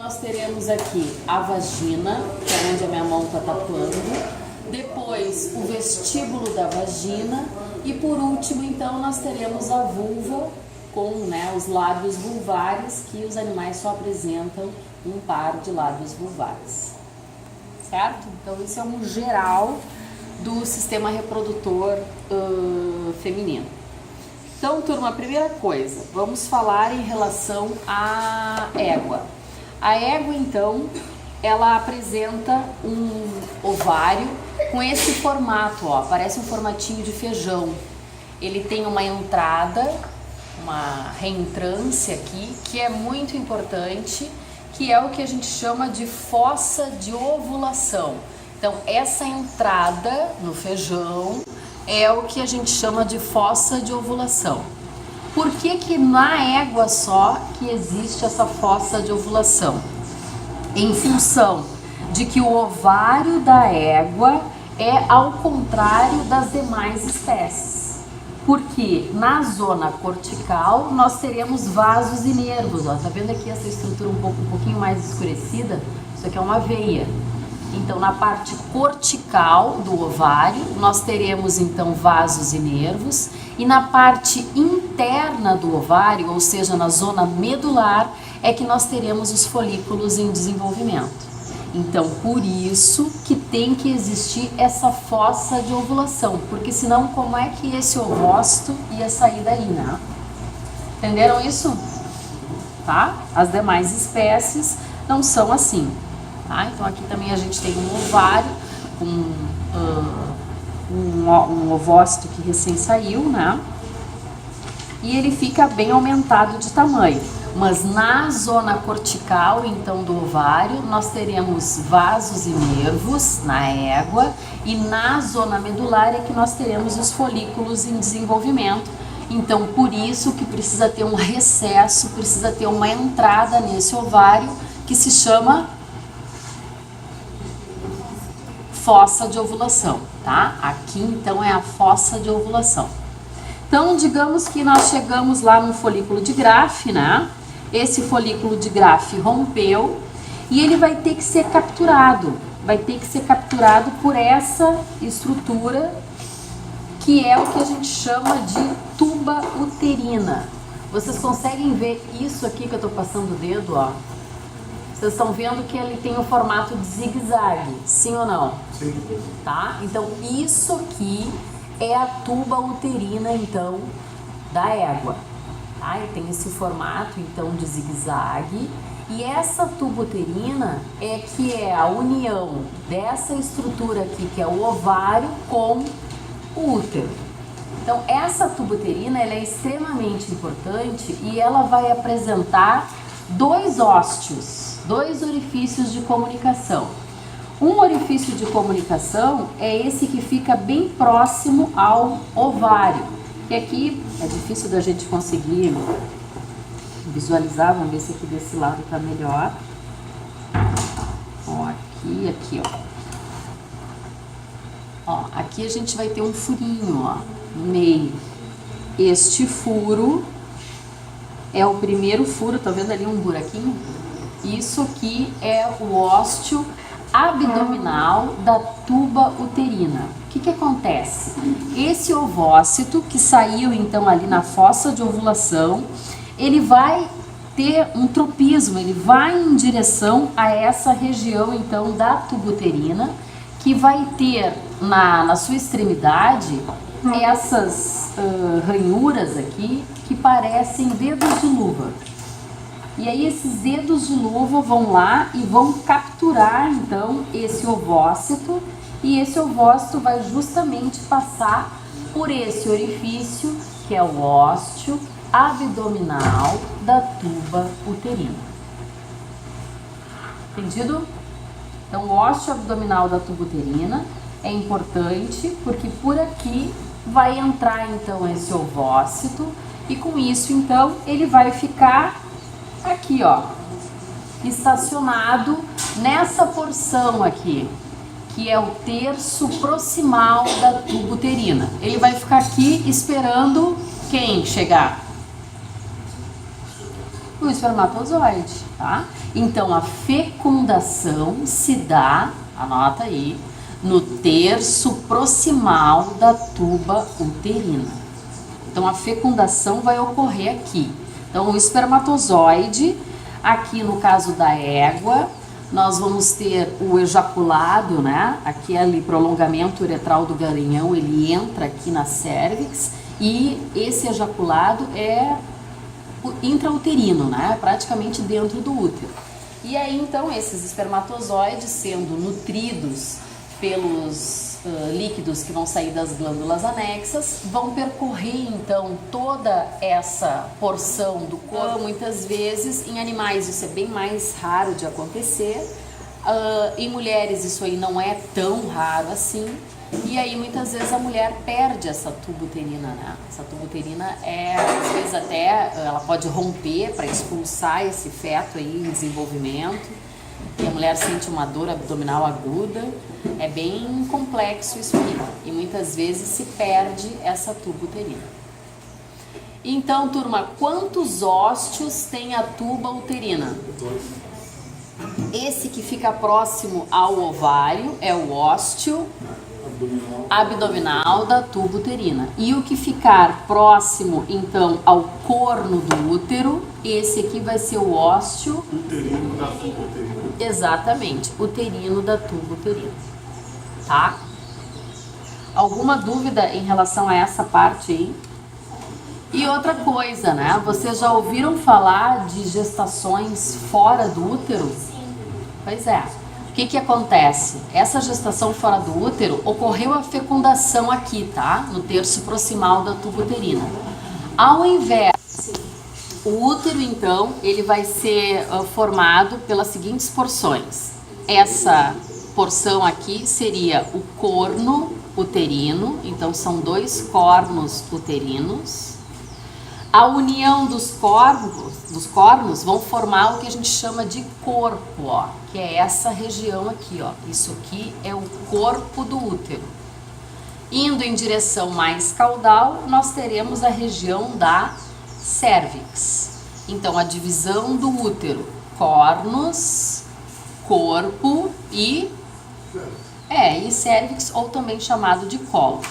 Nós teremos aqui a vagina, que é onde a minha mão está tatuando, depois o vestíbulo da vagina e por último então nós teremos a vulva com, né, os lábios vulvares, que os animais só apresentam um par de lábios vulvares, certo? Então isso é um geral do sistema reprodutor feminino. Então, turma, a primeira coisa, vamos falar em relação à égua. A égua, então, ela apresenta um ovário com esse formato, ó, parece um formatinho de feijão. Ele tem uma entrada, uma reentrância aqui, que é muito importante, que é o que a gente chama de fossa de ovulação. Então, essa entrada no feijão é o que a gente chama de fossa de ovulação. Por que que na égua só que existe essa fossa de ovulação? Em função de que o ovário da égua é ao contrário das demais espécies. Porque na zona cortical nós teremos vasos e nervos. Ó, tá vendo aqui essa estrutura um pouquinho mais escurecida? Isso aqui é uma veia. Então, na parte cortical do ovário, nós teremos então vasos e nervos, e na parte interna do ovário, ou seja, na zona medular, é que nós teremos os folículos em desenvolvimento. Então, por isso que tem que existir essa fossa de ovulação, porque senão como é que esse ovócito ia sair daí, né? Entenderam isso? Tá? As demais espécies não são assim. Tá? Então aqui também a gente tem um ovário com um ovócito que recém saiu, né? E ele fica bem aumentado de tamanho. Mas na zona cortical, então, do ovário, nós teremos vasos e nervos na égua, e na zona medular é que nós teremos os folículos em desenvolvimento. Então, por isso que precisa ter um recesso, precisa ter uma entrada nesse ovário que se chama fossa de ovulação, tá? Aqui então é a fossa de ovulação. Então, digamos que nós chegamos lá no folículo de Graafi, né? Esse folículo de Graafi rompeu e ele vai ter que ser capturado. Vai ter que ser capturado por essa estrutura que é o que a gente chama de tuba uterina. Vocês conseguem ver isso aqui que eu tô passando o dedo, ó? Vocês estão vendo que ele tem o formato de zigue-zague, sim ou não? Sim. Tá? Então, isso aqui é a tuba uterina, então, da égua. Tá? Ele tem esse formato, então, de zigue-zague. E essa tuba uterina é que é a união dessa estrutura aqui, que é o ovário, com o útero. Então, essa tuba uterina, ela é extremamente importante e ela vai apresentar dois ósteos, dois orifícios de comunicação. Um orifício de comunicação é esse que fica bem próximo ao ovário. E aqui é difícil da gente conseguir visualizar, vamos ver se aqui desse lado tá melhor. Ó, aqui, ó. Aqui a gente vai ter um furinho, ó, no meio. Este furo é o primeiro furo, tá vendo ali um buraquinho? Isso aqui é o ósteo abdominal da tuba uterina. O que que acontece? Esse ovócito que saiu então ali na fossa de ovulação, ele vai ter um tropismo, ele vai em direção a essa região então da tuba uterina, que vai ter na sua extremidade essas ranhuras aqui que parecem dedos de luva. E aí esses dedos de luva vão lá e vão capturar então esse ovócito, e esse ovócito vai justamente passar por esse orifício que é o ósteo abdominal da tuba uterina. Entendido? Então, o ósteo abdominal da tuba uterina é importante porque por aqui vai entrar então esse ovócito, e com isso então ele vai ficar aqui, ó, estacionado nessa porção aqui, que é o terço proximal da tuba uterina. Ele vai ficar aqui esperando quem chegar? o espermatozoide, tá? Então a fecundação se dá, anota aí, no terço proximal da tuba uterina. Então a fecundação vai ocorrer aqui. Então o espermatozoide, aqui no caso da égua, nós vamos ter o ejaculado, né? Aqui ali, prolongamento uretral do garanhão, ele entra aqui na cérvix e esse ejaculado é intrauterino, né? Praticamente dentro do útero. E aí então esses espermatozoides sendo nutridos pelos líquidos que vão sair das glândulas anexas, vão percorrer então toda essa porção do corpo. Muitas vezes em animais isso é bem mais raro de acontecer, em mulheres isso aí não é tão raro assim, e aí muitas vezes a mulher perde essa tuba uterina, né? Essa tuba uterina às vezes até ela pode romper para expulsar esse feto aí em desenvolvimento, e a mulher sente uma dor abdominal aguda. É bem complexo isso aqui, e muitas vezes se perde essa tuba uterina. Então, turma, quantos ósteos tem a tuba uterina? Esse que fica próximo ao ovário é o ósteo abdominal da tuba uterina. E o que ficar próximo, então, ao corno do útero, esse aqui vai ser o ósteo uterino da tuba uterina. Exatamente, uterino da tuba uterina. Tá? Alguma dúvida em relação a essa parte aí? E outra coisa, né? Vocês já ouviram falar de gestações fora do útero? Sim. Pois é. O que acontece? Essa gestação fora do útero, ocorreu a fecundação aqui, tá? No terço proximal da tuba uterina. Ao invés, o útero, então, ele vai ser formado pelas seguintes porções. Essa porção aqui seria o corno uterino, então são 2 cornos uterinos. A união dos cornos vão formar o que a gente chama de corpo, ó, que é essa região aqui, ó. Isso aqui é o corpo do útero. Indo em direção mais caudal, nós teremos a região da cérvix. Então, a divisão do útero, cornos, corpo e cérvix, ou também chamado de colo.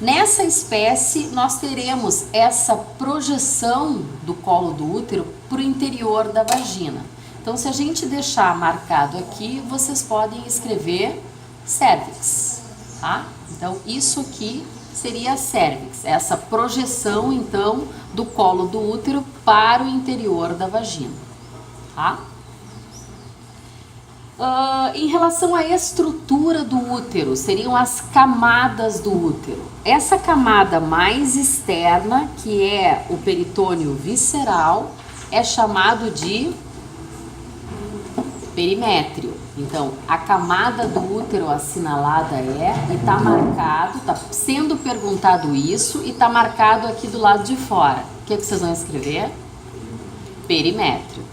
Nessa espécie, nós teremos essa projeção do colo do útero para o interior da vagina. Então, se a gente deixar marcado aqui, vocês podem escrever cérvix, tá? Então, isso aqui seria a cérvix, essa projeção, então, do colo do útero para o interior da vagina, tá? Em relação à estrutura do útero, seriam as camadas do útero. Essa camada mais externa, que é o peritônio visceral, é chamado de perimétrio. Então, a camada do útero assinalada e está marcado, está sendo perguntado isso e está marcado aqui do lado de fora. O que vocês vão escrever? Perimétrio.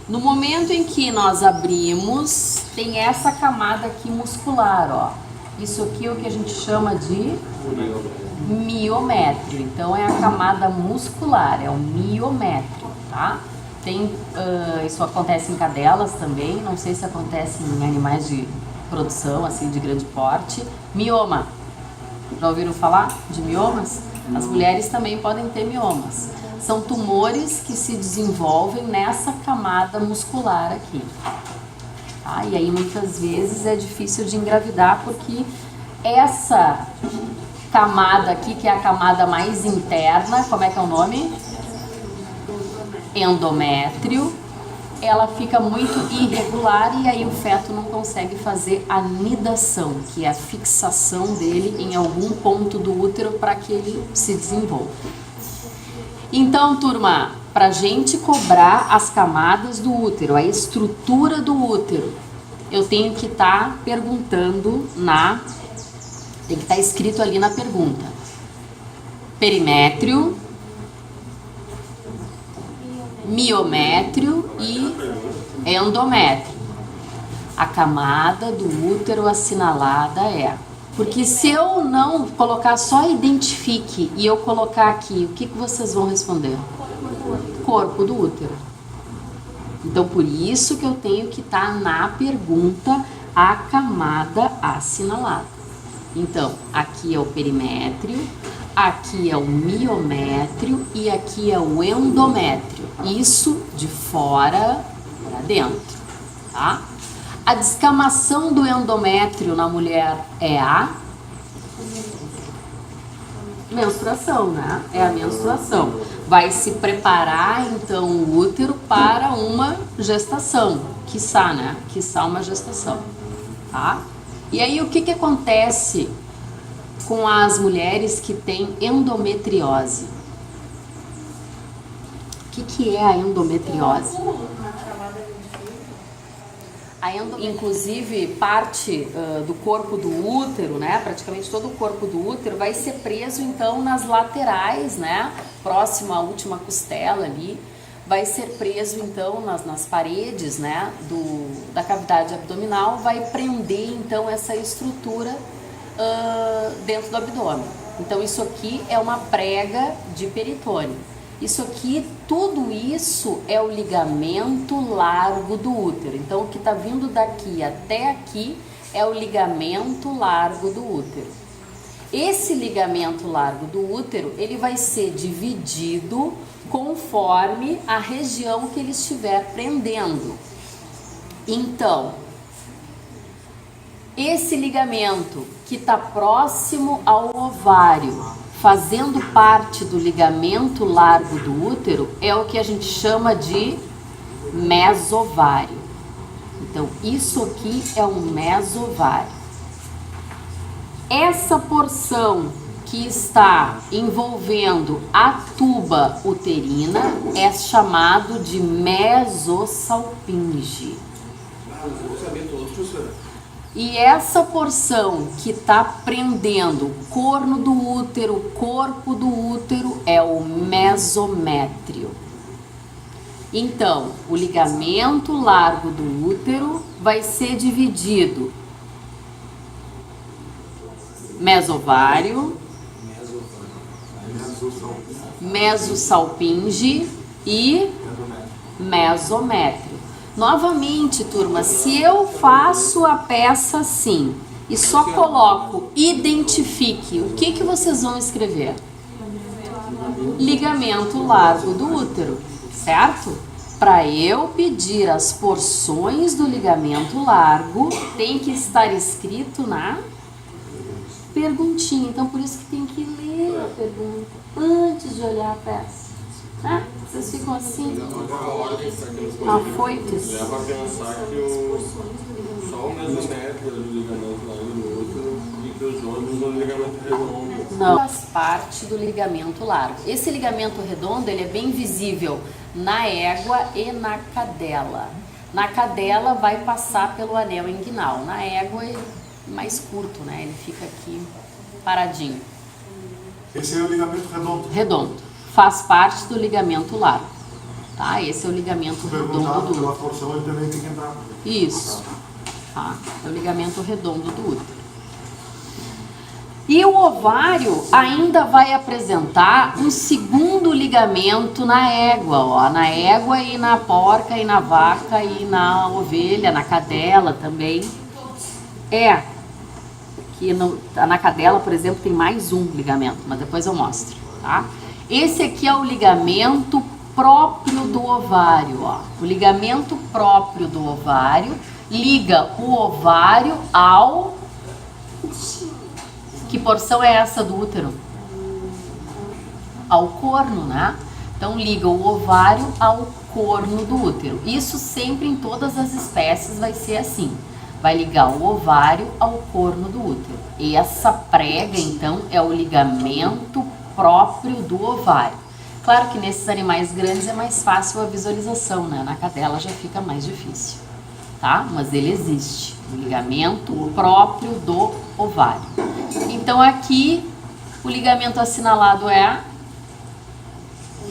No momento em que nós abrimos, tem essa camada aqui muscular, ó. Isso aqui é o que a gente chama de miométrio. Então, é a camada muscular, é o miométrio, tá? Isso acontece em cadelas também, não sei se acontece em animais de produção, assim, de grande porte. Mioma. Já ouviram falar de miomas? As mulheres também podem ter miomas. São tumores que se desenvolvem nessa camada muscular aqui. Tá? E aí muitas vezes é difícil de engravidar porque essa camada aqui, que é a camada mais interna, como é que é o nome? Endométrio. Ela fica muito irregular e aí o feto não consegue fazer a nidação, que é a fixação dele em algum ponto do útero para que ele se desenvolva. Então, turma, para a gente cobrar as camadas do útero, a estrutura do útero, eu tenho que estar perguntando tem que estar escrito ali na pergunta. Perimétrio, miométrio e endométrio. A camada do útero assinalada é... Porque se eu não colocar só identifique e eu colocar aqui, o que vocês vão responder? Corpo do útero. Então, por isso que eu tenho que estar na pergunta a camada assinalada. Então, aqui é o perimétrio, aqui é o miométrio e aqui é o endométrio. Isso de fora para dentro, tá? A descamação do endométrio na mulher é a menstruação, né? É a menstruação. Vai se preparar, então, o útero para uma gestação, quiçá, né? Quiçá uma gestação, tá? E aí, o que que acontece com as mulheres que têm endometriose? O que que é a endometriose? Inclusive, parte do corpo do útero, né, praticamente todo o corpo do útero vai ser preso, então, nas laterais, né, próximo à última costela ali, vai ser preso, então, nas paredes, né, da cavidade abdominal, vai prender, então, essa estrutura dentro do abdômen. Então, isso aqui é uma prega de peritônio. Isso aqui, tudo isso é o ligamento largo do útero. Então, o que está vindo daqui até aqui é o ligamento largo do útero. Esse ligamento largo do útero, ele vai ser dividido conforme a região que ele estiver prendendo. Então, esse ligamento que está próximo ao ovário, fazendo parte do ligamento largo do útero, é o que a gente chama de mesovário. Então, isso aqui é um mesovário. Essa porção que está envolvendo a tuba uterina é chamado de mesosalpinge. E essa porção que está prendendo o corno do útero, o corpo do útero, é o mesométrio. Então, o ligamento largo do útero vai ser dividido mesovário, mesosalpinge e mesométrio. Novamente, turma, se eu faço a peça assim e só coloco identifique, o que que vocês vão escrever? Ligamento largo do útero, certo? Para eu pedir as porções do ligamento largo, tem que estar escrito na perguntinha. Então, por isso que tem que ler a pergunta antes de olhar a peça. Né? Vocês ficam assim, afoitos. Leva a pensar que só o mesométrio do ligamento lá do útero e que os outros do ligamento redondo. Não, faz parte do ligamento largo. Esse ligamento redondo, ele é bem visível na égua e na cadela. Na cadela vai passar pelo anel inguinal. Na égua é mais curto, né? Ele fica aqui paradinho. Esse é o ligamento redondo. Redondo. Faz parte do ligamento largo, tá? Esse é o ligamento redondo do pela útero. porção, ele também tem que entrar. Isso, tá? É o ligamento redondo do útero. E o ovário ainda vai apresentar um segundo ligamento na égua, ó. Na égua e na porca e na vaca e na ovelha, na cadela também. Que na cadela, por exemplo, tem mais um ligamento, mas depois eu mostro, tá? Esse aqui é o ligamento próprio do ovário, ó. O ligamento próprio do ovário liga o ovário ao... Que porção é essa do útero? Ao corno, né? Então, liga o ovário ao corno do útero. Isso sempre em todas as espécies vai ser assim. Vai ligar o ovário ao corno do útero. E essa prega, então, é o ligamento próprio do ovário. Claro que nesses animais grandes é mais fácil a visualização, né? Na cadela já fica mais difícil, tá? Mas ele existe, o ligamento próprio do ovário. Então aqui o ligamento assinalado é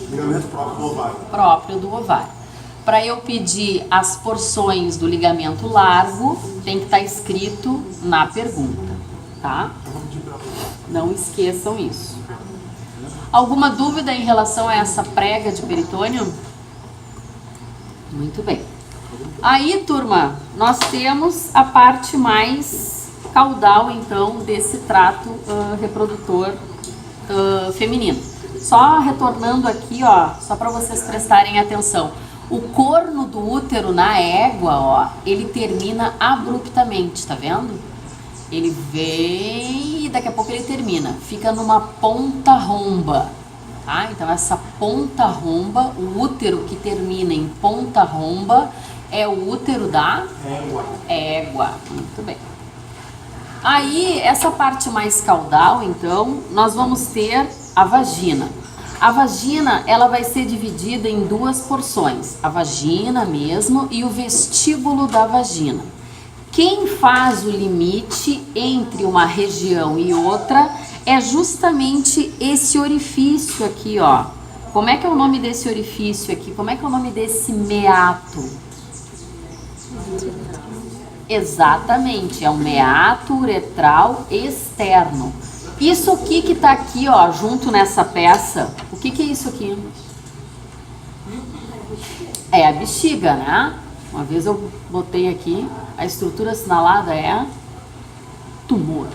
Ligamento próprio do ovário. Próprio do ovário. Para eu pedir as porções do ligamento largo, tem que estar escrito na pergunta, tá? Não esqueçam isso. Alguma dúvida em relação a essa prega de peritônio? Muito bem. Aí, turma, nós temos a parte mais caudal, então, desse trato reprodutor feminino. Só retornando aqui, ó, só para vocês prestarem atenção. O corno do útero na égua, ó, ele termina abruptamente, tá vendo? Ele vem e daqui a pouco ele termina. Fica numa ponta romba, tá? Então essa ponta romba, o útero que termina em ponta romba, é o útero da égua. Muito bem. Aí, essa parte mais caudal, então, nós vamos ter a vagina. A vagina, ela vai ser dividida em duas porções. A vagina mesmo e o vestíbulo da vagina. Quem faz o limite entre uma região e outra é justamente esse orifício aqui, ó. Como é que é o nome desse orifício aqui? Como é que é o nome desse meato? Exatamente, é um meato uretral externo. Isso aqui que tá aqui, ó, junto nessa peça, o que que é isso aqui? É a bexiga, né? Uma vez eu botei aqui, a estrutura assinalada é tumor.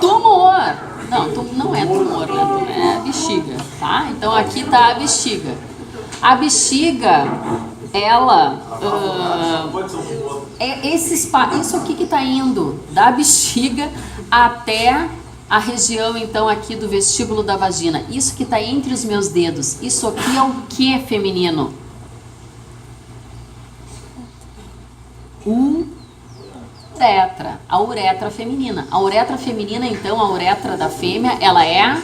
Tumor! Não, não é tumor, né? É bexiga, tá? Então aqui tá a bexiga. A bexiga, ela é esse espaço, isso aqui que está indo da bexiga até a região, então, aqui do vestíbulo da vagina. Isso que está entre os meus dedos. Isso aqui é o que feminino? Uretra. A uretra feminina. A uretra feminina, então, a uretra da fêmea, ela é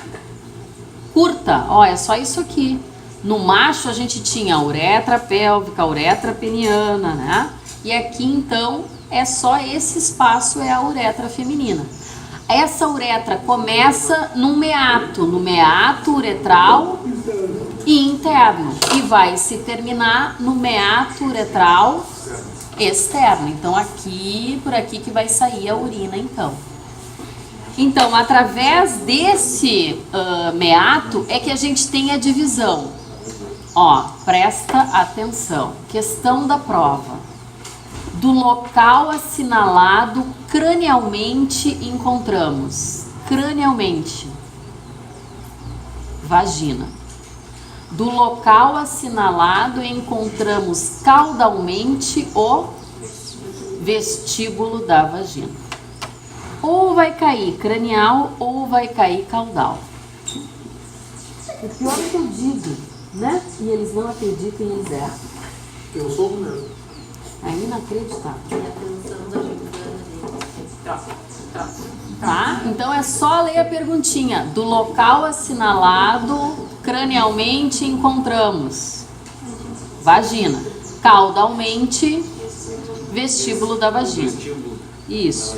curta. Ó, é só isso aqui. No macho a gente tinha a uretra pélvica, a uretra peniana, né? E aqui então é só esse espaço, é a uretra feminina. Essa uretra começa no meato uretral e interno, e vai se terminar no meato uretral externo. Então aqui, por aqui que vai sair a urina, então. Então, através desse meato é que a gente tem a divisão. Ó, presta atenção. Questão da prova. Do local assinalado cranialmente encontramos. Cranialmente. Vagina. Do local assinalado encontramos caudalmente o vestíbulo da vagina. Ou vai cair cranial ou vai cair caudal. O pior é que eu digo, né? E eles não acreditam e eles erram. Eu sou o mesmo. É inacreditável. Tá? Então é só ler a perguntinha. Do local assinalado cranialmente encontramos vagina. Caudalmente, vestíbulo da vagina. Isso.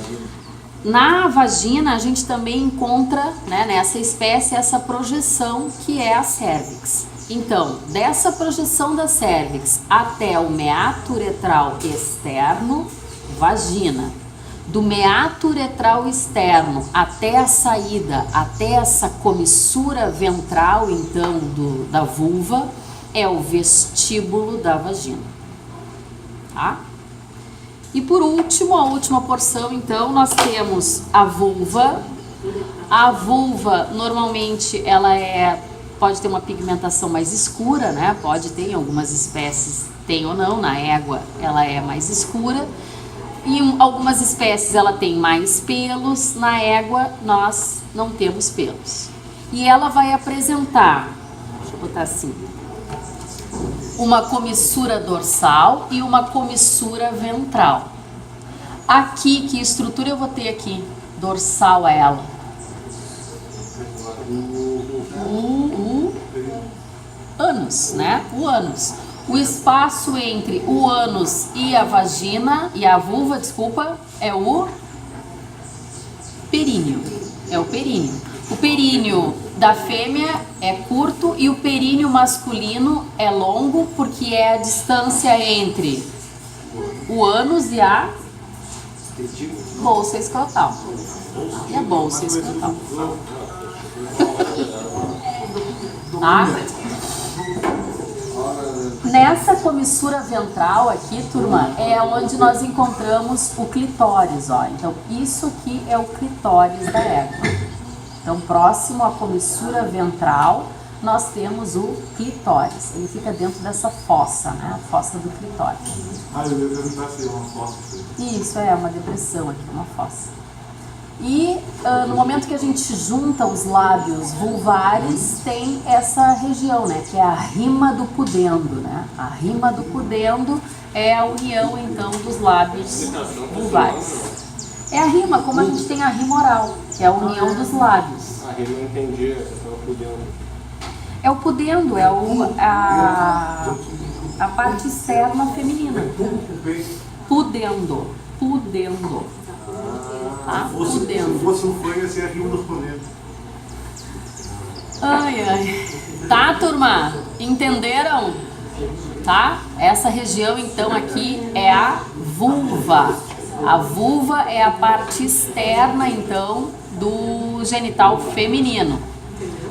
Na vagina a gente também encontra, né, nessa espécie, essa projeção que é a cérvix. Então, dessa projeção da cérvix até o meato uretral externo, vagina. Do meato uretral externo até a saída, até essa comissura ventral, então, da vulva, é o vestíbulo da vagina. Tá? E por último, a última porção, então, nós temos a vulva. A vulva, normalmente, ela pode ter uma pigmentação mais escura, né? Pode ter, em algumas espécies tem ou não, na égua ela é mais escura. Em algumas espécies ela tem mais pelos, na égua nós não temos pelos. E ela vai apresentar, deixa eu botar assim, uma comissura dorsal e uma comissura ventral. Aqui, que estrutura eu vou ter aqui? Dorsal é ela. O ânus, né? O ânus. O espaço entre o ânus e a vagina, e a vulva, desculpa, é o períneo. É o períneo. O períneo da fêmea é curto e o períneo masculino é longo, porque é a distância entre o ânus e a bolsa escrotal. E a bolsa escrotal. tá? Nessa comissura ventral aqui, turma, é onde nós encontramos o clitóris, ó. Então, isso aqui é o clitóris da égua. Então, próximo à comissura ventral, nós temos o clitóris. Ele fica dentro dessa fossa, né? A fossa do clitóris. Eu ia perguntar se é uma fossa. Isso, é uma depressão aqui, uma fossa. E no momento que a gente junta os lábios vulvares, tem essa região, né? Que é a rima do pudendo, né? A rima do pudendo é a união, então, dos lábios vulvares. É a rima, como a gente tem a rima oral, que é a união dos lábios. A rima eu não entendi, é o pudendo. É o pudendo, é a parte externa feminina. Pudendo, pudendo. Tá? Pudendo. Se fosse um fã, ia ser a rima dos pudendos. Ai, ai. Tá, turma? Entenderam? Tá? Essa região, então, aqui é a vulva. A vulva é a parte externa, então, do genital feminino.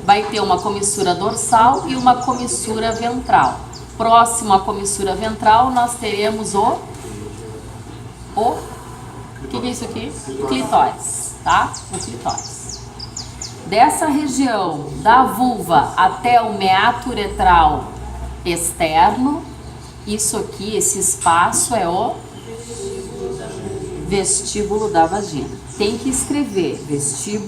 Vai ter uma comissura dorsal e uma comissura ventral. Próximo à comissura ventral, nós teremos o que é isso aqui? Clitóris, tá? O clitóris. Dessa região da vulva até o meato uretral externo, isso aqui, esse espaço é o vestíbulo da vagina. Tem que escrever vestíbulo